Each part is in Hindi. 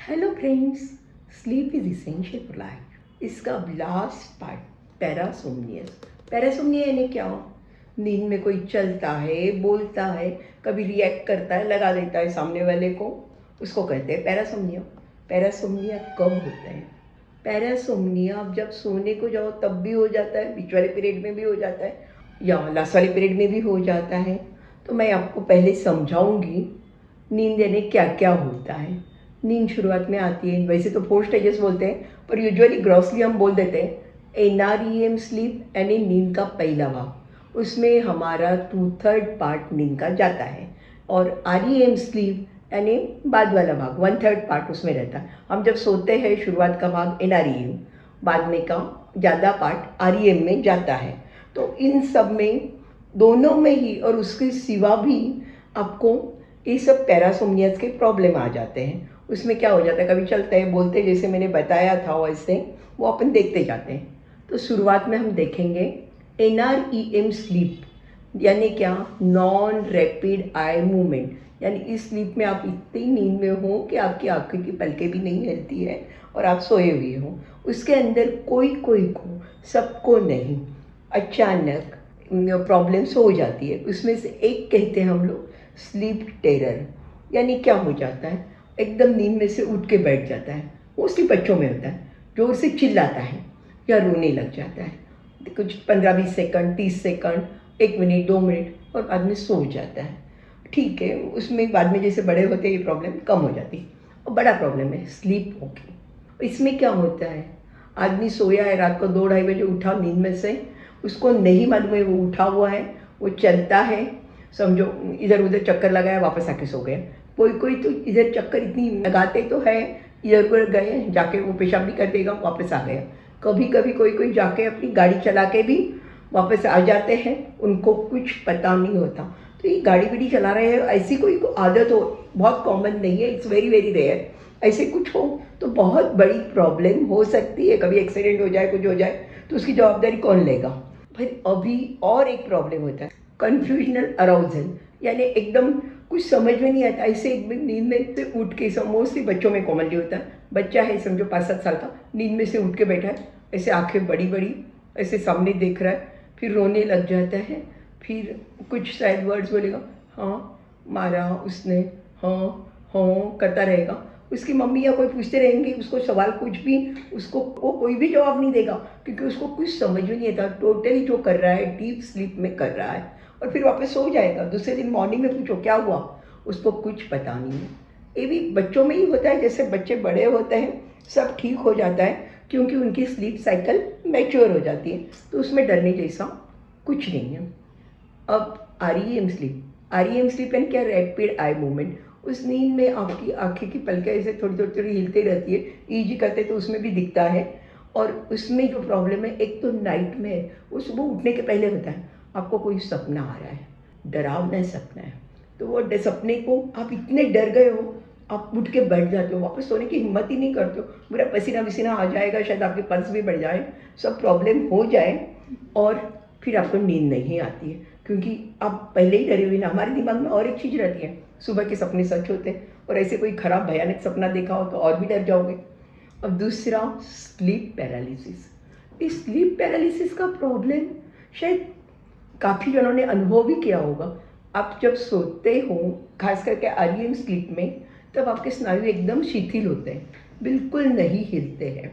Hello friends, sleep is essential for life. इसका लास्ट पार्ट पैरासोमनियस। पैरासोमनिया यानी क्या? नींद में कोई चलता है, बोलता है, कभी रिएक्ट करता है, लगा देता है सामने वाले को, उसको कहते हैं पैरासोमनिया। पैरासोमनिया कब होता है? पैरासोमनिया आप जब सोने को जाओ तब भी हो जाता है, बीच वाले पीरियड में भी हो जाता है, या लास्ट वाले पीरियड में भी हो जाता है। तो मैं आपको पहले समझाऊंगी नींद यानी क्या क्या होता है। नींद शुरुआत में आती है, वैसे तो 4 स्टेजेस बोलते हैं, पर यूजुअली ग्रॉसली हम बोल देते हैं NREM स्लीप यानी नींद का पहला भाग। उसमें हमारा 2/3 पार्ट नींद का जाता है, और REM स्लीप यानी बाद वाला भाग 1/3 पार्ट उसमें रहता है। हम जब सोते हैं शुरुआत का भाग NREM, बाद में का ज़्यादा पार्ट REM में जाता है। तो इन सब में, दोनों में ही और उसके सिवा भी आपको ये सब पैरासोमनियस के प्रॉब्लम आ जाते हैं। उसमें क्या हो जाता है, कभी चलते हैं, बोलते, जैसे मैंने बताया था वैसे वो अपन देखते जाते हैं। तो शुरुआत में हम देखेंगे NREM स्लीप यानी क्या? Non rapid eye movement. यानी इस स्लीप में आप इतनी नींद में हो कि आपकी आंखों की पलकें भी नहीं हिलती है और आप सोए हुए हो। उसके अंदर कोई कोई को, सबको नहीं, अचानक प्रॉब्लम्स हो जाती है। उसमें से एक कहते हैं हम लोग स्लीप टेरर। यानी क्या हो जाता है, एकदम नींद में से उठ के बैठ जाता है। मोस्टली बच्चों में होता है, जोर से चिल्लाता है या रोने लग जाता है, कुछ 15-20 सेकंड, 30 सेकंड, 1 मिनट, 2 मिनट, और बाद में सो जाता है। ठीक है, उसमें बाद में जैसे बड़े होते ये प्रॉब्लम कम हो जाती है। और बड़ा प्रॉब्लम है स्लीप वॉकिंग। इसमें क्या होता है, आदमी सोया है, रात को 2-2:30 बजे उठा नींद में से, उसको नहीं मालूम है वो उठा हुआ है, वो चलता है, समझो इधर उधर चक्कर लगाया, वापस आके सो गए। कोई कोई तो इधर चक्कर इतनी लगाते तो है, इधर उधर गए, जाके वो पेशाब भी कर देगा, वापस आ गया। कभी कभी कोई कोई जाके अपनी गाड़ी चला के भी वापस आ जाते हैं, उनको कुछ पता नहीं होता। तो ये गाड़ी बीड़ी चला रहे हैं, ऐसी कोई आदत हो, बहुत कॉमन नहीं है, इट्स वेरी वेरी रेयर। ऐसे कुछ हो तो बहुत बड़ी प्रॉब्लम हो सकती है, कभी एक्सीडेंट हो जाए, कुछ हो जाए, तो उसकी जवाबदारी कौन लेगा? फिर अभी और एक प्रॉब्लम होता है, कन्फ्यूजनल अराउजल। यानी एकदम कुछ समझ में नहीं आता, ऐसे एकदम नींद में से उठ के, मोस्टली बच्चों में कॉमनली होता है। बच्चा है समझो 5-7 साल का, नींद में से उठ के बैठा है, ऐसे आंखें बड़ी बड़ी ऐसे सामने देख रहा है, फिर रोने लग जाता है, फिर कुछ शायद वर्ड्स बोलेगा, हाँ मारा उसने, हाँ हाँ करता रहेगा। उसकी मम्मी या कोई पूछते रहेंगे उसको सवाल, कुछ भी उसको वो कोई भी जवाब नहीं देगा, क्योंकि उसको कुछ समझ में नहीं आता। टोटली जो कर रहा है डीप स्लीप में कर रहा है, और फिर वापस सो जाएगा। दूसरे दिन मॉर्निंग में पूछो क्या हुआ, उसको कुछ पता नहीं है। ये भी बच्चों में ही होता है, जैसे बच्चे बड़े होते हैं सब ठीक हो जाता है, क्योंकि उनकी स्लीप साइकिल मैच्योर हो जाती है, तो उसमें डरने जैसा कुछ नहीं है। अब REM स्लीप। REM स्लीप यानी क्या? Rapid eye movement. उस नींद में आपकी आंखें की पलकें ऐसे थोड़ी थोड़ी थोड़ी हिलती रहती है, EEG करते तो उसमें भी दिखता है। और उसमें जो प्रॉब्लम है, एक तो नाइट में है, वो सुबह उठने के पहले होता है, आपको कोई सपना आ रहा है, डरावना सपना है, तो वो सपने को आप इतने डर गए हो, आप उठ के बैठ जाते हो, वापस सोने की हिम्मत ही नहीं करते हो, पूरा पसीना वसीना आ जाएगा, शायद आपके पल्स भी बढ़ जाए, सब प्रॉब्लम हो जाए, और फिर आपको नींद नहीं आती है, क्योंकि आप पहले ही डरे हुए ना। हमारे दिमाग में और एक चीज़ रहती है, सुबह के सपने सच होते हैं, और ऐसे कोई खराब भयानक सपना देखा हो तो और भी डर जाओगे। अब दूसरा, स्लीप पैरालिसिस। इस स्लीप पैरालिसिस का प्रॉब्लम शायद काफ़ी जनों ने अनुभव भी किया होगा। आप जब सोते हो, खास करके REM स्लीप में, तब आपके स्नायु एकदम शिथिल होते हैं, बिल्कुल नहीं हिलते हैं,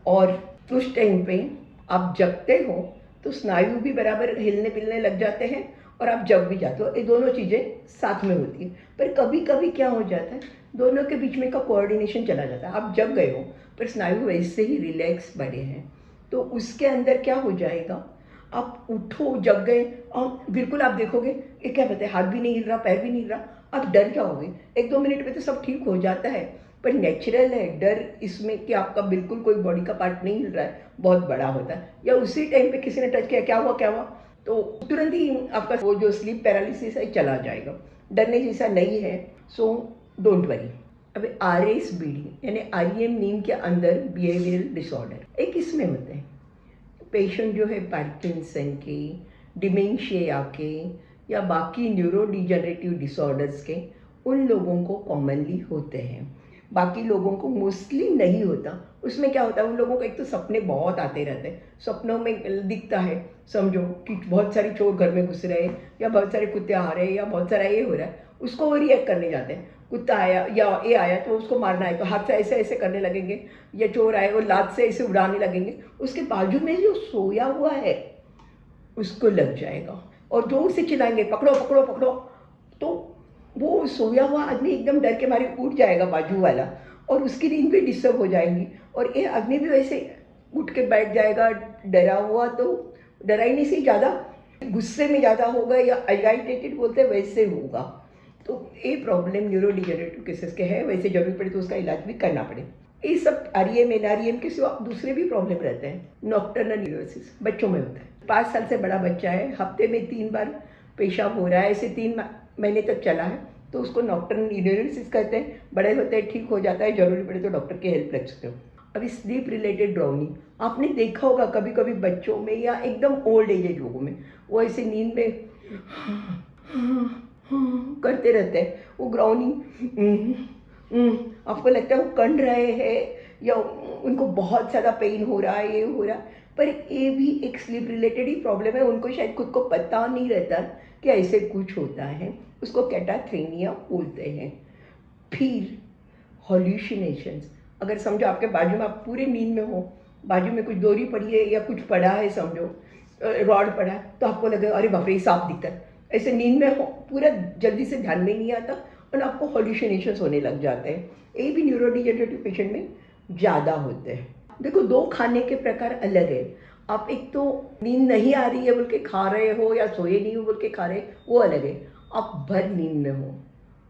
और उस टाइम पे आप जगते हो तो स्नायु भी बराबर हिलने मिलने लग जाते हैं, और आप जग भी जाते हो। ये दोनों चीज़ें साथ में होती हैं। पर कभी कभी क्या हो जाता है, दोनों के बीच में का कोऑर्डिनेशन चला जाता है। आप जग गए हो पर स्नायु वैसे ही रिलैक्स बड़े हैं, तो उसके अंदर क्या हो जाएगा, आप उठो, जग गए, और बिल्कुल आप देखोगे ये क्या पता है, हाथ भी नहीं हिल रहा, पैर भी नहीं हिल रहा, आप डर जाओगे। 1-2 मिनट में तो सब ठीक हो जाता है, पर नेचुरल है डर इसमें कि आपका बिल्कुल कोई बॉडी का पार्ट नहीं हिल रहा है, बहुत बड़ा होता है। या उसी टाइम पे किसी ने टच किया, क्या हुआ क्या हुआ, तो तुरंत ही आपका वो जो स्लीप पैरालिसिस है चला जाएगा। डरने जैसा नहीं है, सो डोंट वरी। अब RSBD यानी REM नींद के अंदर बिहेवियरल डिसऑर्डर एक इसमें होते हैं। पेशेंट जो है पार्किंसन के, डिमेंशिया के, या बाकी न्यूरो डिजनरेटिव डिसऑर्डर्स के, उन लोगों को कॉमनली होते हैं। बाकी लोगों को मोस्टली नहीं होता। उसमें क्या होता है, उन लोगों को एक तो सपने बहुत आते रहते हैं, सपनों में दिखता है समझो कि बहुत सारे चोर घर में घुस रहे हैं या बहुत सारे कुत्ते आ रहे हैं या बहुत सारा ये हो रहा है, उसको वो रिएक्ट करने जाते हैं। कुत्ता आया या ये आया तो उसको मारना है तो हाथ से ऐसे ऐसे करने लगेंगे, या चोर आए वो लात से ऐसे उड़ाने लगेंगे, उसके बाजू में जो सोया हुआ है उसको लग जाएगा और जोर से चिल्लाएंगे पकड़ो पकड़ो पकड़ो, तो वो सोया हुआ आदमी एकदम डर के मारे उठ जाएगा बाजू वाला और उसकी नींद भी डिस्टर्ब हो जाएंगी और ये आदमी भी वैसे उठ के बैठ जाएगा डरा हुआ, तो डराने से ज़्यादा गुस्से में ज़्यादा होगा या एजाइटेटेड बोलते हैं वैसे होगा। तो ये प्रॉब्लम न्यूरोडिजेनरेटिव केसेस के है, वैसे जरूरत पड़े तो उसका इलाज भी करना पड़े। ये सब आरईएम एनआरईएम के सिवा दूसरे भी प्रॉब्लम रहते हैं। नॉक्टर्नल न्यूरोसिस बच्चों में होता है। 5 साल से बड़ा बच्चा है, हफ्ते में 3 बार पेशाब हो रहा है, ऐसे 3 महीने तक चला है तो उसको नॉक्टर्नल न्यूरोसिस कहते हैं। बड़े होते हैं ठीक हो जाता है, जरूरी पड़े तो डॉक्टर की हेल्प रख सकते हो। अभी स्लीप रिलेटेड ड्राउनिंग आपने देखा होगा कभी कभी बच्चों में या एकदम ओल्ड एज लोगों में, वो ऐसे नींद में करते रहते हैं, वो ग्राउंडिंग आपको लगता है वो कन रहे हैं या उनको बहुत ज़्यादा पेन हो रहा है, ये हो रहा है, पर ये भी एक स्लीप रिलेटेड ही प्रॉब्लम है। उनको शायद खुद को पता नहीं रहता कि ऐसे कुछ होता है, उसको कैटाथ्रेनिया बोलते हैं। फिर हॉल्यूसिनेशंस, अगर समझो आपके बाजू में आप पूरे नींद में हो, बाजू में कुछ डोरी पड़ी है या कुछ पड़ा है, समझो रॉड पड़ा है, तो आपको लगे अरे बाप रे सांप दिखता है, ऐसे नींद में हो पूरा जल्दी से ध्यान में नहीं आता और आपको हॉल्यूसिनेशंस होने लग जाते हैं। ये भी न्यूरोडिजेनरेटिव पेशेंट में ज़्यादा होते हैं। देखो 2 खाने के प्रकार अलग है। आप एक तो नींद नहीं आ रही है बोल के खा रहे हो या सोए नहीं हो बोल के खा रहे, वो अलग है। आप भर नींद में हो,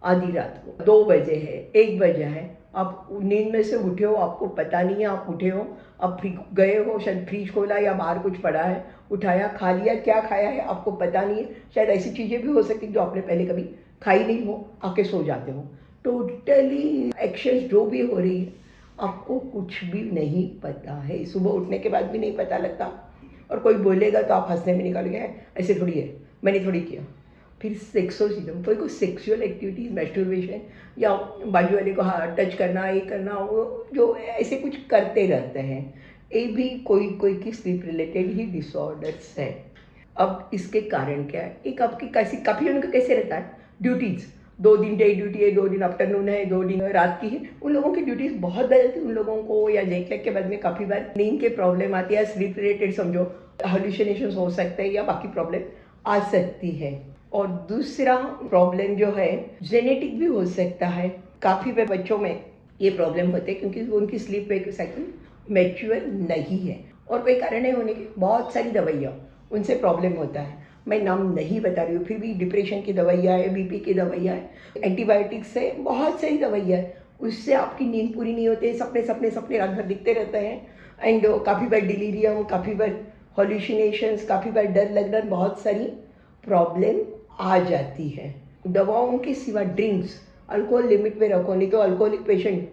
आधी रात को 2 बजे है, 1 बजे है, आप नींद में से उठे हो, आपको पता नहीं है आप उठे हो, आप गए हो, शायद फ्रिज खोला या बाहर कुछ पड़ा है, उठाया खा लिया, क्या खाया है आपको पता नहीं है। शायद ऐसी चीज़ें भी हो सकती जो आपने पहले कभी खाई नहीं हो, आके सो जाते हो। टोटली एक्शंस जो भी हो रही है आपको कुछ भी नहीं पता है, सुबह उठने के बाद भी नहीं पता लगता और कोई बोलेगा तो आप हंसने में निकालेंगे, ऐसे थोड़ी है, मैंने थोड़ी किया। फिर सेक्सोसिज्म, कोई को सेक्सुअल एक्टिविटीज़ मैस्टरबेशन या बाजू वाले को टच करना, ये करना, वो जो ऐसे कुछ करते रहते हैं, ये भी कोई कोई की स्लीप रिलेटेड ही डिसऑर्डर्स है। अब इसके कारण क्या है, एक आपकी कैसी काफ़ी उनका कैसे रहता है ड्यूटीज़, 2 दिन डे ड्यूटी है, 2 दिन आफ्टरनून है, 2 दिन रात की है, उन लोगों की ड्यूटीज़ बहुत बदलती है उन लोगों को, या जेट लैग के बाद में काफ़ी बार नींद के प्रॉब्लम आती है, स्लीप रिलेटेड समझो हॉल्यूसिनेशंस हो सकते हैं या बाकी प्रॉब्लम आ सकती है। और दूसरा प्रॉब्लम जो है जेनेटिक भी हो सकता है। काफ़ी बच्चों में ये प्रॉब्लम होते हैं क्योंकि उनकी स्लीप साइकिल मैच्योर नहीं है और कोई कारण है होने की बहुत सारी दवाइयाँ उनसे प्रॉब्लम होता है। मैं नाम नहीं बता रही हूँ, फिर भी डिप्रेशन की दवाइयाँ है, बीपी की दवाइयाँ है, एंटीबायोटिक्स है, बहुत सारी दवाइयाँ है, उससे आपकी नींद पूरी नहीं होती, सपने सपने सपने रात भर दिखते रहते हैं एंड काफ़ी बार डिलीरियम, काफ़ी बार हॉल्यूसिनेशंस, काफ़ी बार डर लगना, बहुत सारी प्रॉब्लम आ जाती है। दवाओं के सिवा ड्रिंक्स, अल्कोहल लिमिट में रखो, नहीं तो अल्कोहलिक पेशेंट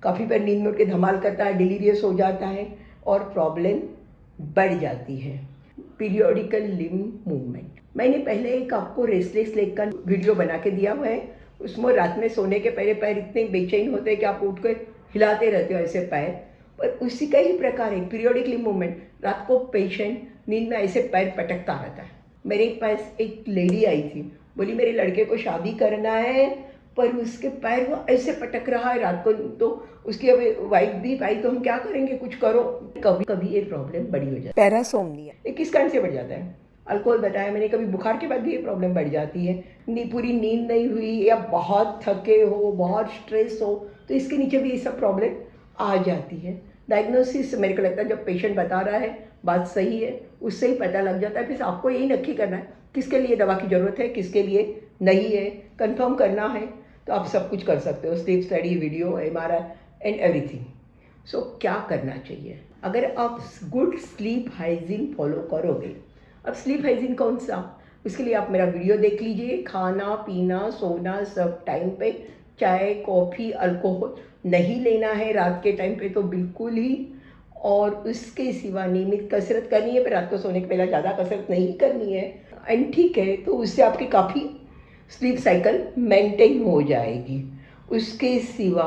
काफ़ी बार नींद में उठ के धमाल करता है, डिलीरियस हो जाता है और प्रॉब्लम बढ़ जाती है। पीरियोडिकल लिम्ब मूवमेंट, मैंने पहले एक आपको रेस्टलेस लेग का वीडियो बना के दिया हुआ है, उसमें रात में सोने के पहले पैर इतने बेचैन होते हैं कि आप उठ कर हिलाते रहते हो ऐसे पैर, पर उसी का ही प्रकार है पीरियोडिक लिम्ब मूवमेंट। रात को पेशेंट नींद में ऐसे पैर पटकता रहता है। मेरे पास एक लेडी आई थी, बोली मेरे लड़के को शादी करना है पर उसके पैर वो ऐसे पटक रहा है रात को, तो उसकी अभी वाइफ भी भाई तो हम क्या करेंगे, कुछ करो। कभी कभी ये प्रॉब्लम बड़ी हो जाती है। पैरासोमनिया ये किस कारण से बढ़ जाता है, अल्कोहल बताया मैंने, कभी बुखार के बाद भी ये प्रॉब्लम बढ़ जाती है, पूरी नींद नहीं हुई या बहुत थके हो, बहुत स्ट्रेस हो, तो इसके नीचे भी ये सब प्रॉब्लम आ जाती है। डायग्नोसिस मेरे को लगता है जब पेशेंट बता रहा है बात सही है उससे ही पता लग जाता है। फिर आपको यही नक्की करना है किसके लिए दवा की ज़रूरत है, किसके लिए नहीं है, कंफर्म करना है तो आप सब कुछ कर सकते हो, sleep study, video, MRI and everything. So क्या करना चाहिए अगर आप गुड स्लीप हाइजीन फॉलो करोगे। अब स्लीप हाइजीन कौन सा, उसके लिए आप मेरा वीडियो देख लीजिए। खाना पीना सोना सब टाइम पे, चाय कॉफ़ी अल्कोहल नहीं लेना है रात के टाइम पे तो बिल्कुल ही, और उसके सिवा नियमित कसरत करनी है, पर रात को सोने के पहले ज़्यादा कसरत नहीं करनी है एंड ठीक है, तो उससे आपकी काफ़ी स्लीप साइकिल मेंटेन हो जाएगी। उसके सिवा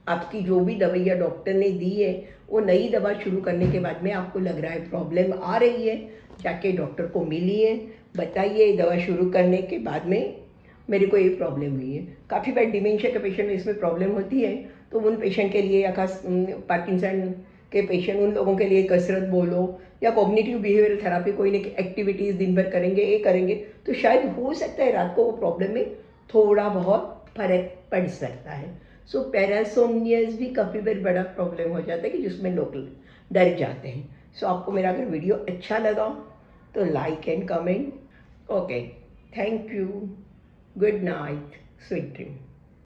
आपकी जो भी दवाइयाँ डॉक्टर ने दी है, वो नई दवा शुरू करने के बाद में आपको लग रहा है प्रॉब्लम आ रही है, जाके डॉक्टर को मिलिए, बताइए दवा शुरू करने के बाद में मेरे को ये प्रॉब्लम हुई है। काफ़ी बार डिमेंशिया के पेशेंट में इसमें प्रॉब्लम होती है, तो उन पेशेंट के लिए या खास पार्किंसन के पेशेंट, उन लोगों के लिए कसरत बोलो या कॉग्निटिव बिहेवियरल थेरापी, कोई ना एक्टिविटीज़ दिन भर करेंगे, ये करेंगे तो शायद हो सकता है रात को वो प्रॉब्लम में थोड़ा बहुत फर्क पड़ सकता है। सो पैरासोमनियस भी काफ़ी बार बड़ा प्रॉब्लम हो जाता है कि जिसमें लोग डर जाते हैं। सो आपको मेरा अगर वीडियो अच्छा लगा तो like and comment. Okay, thank you, good night, sweet dream.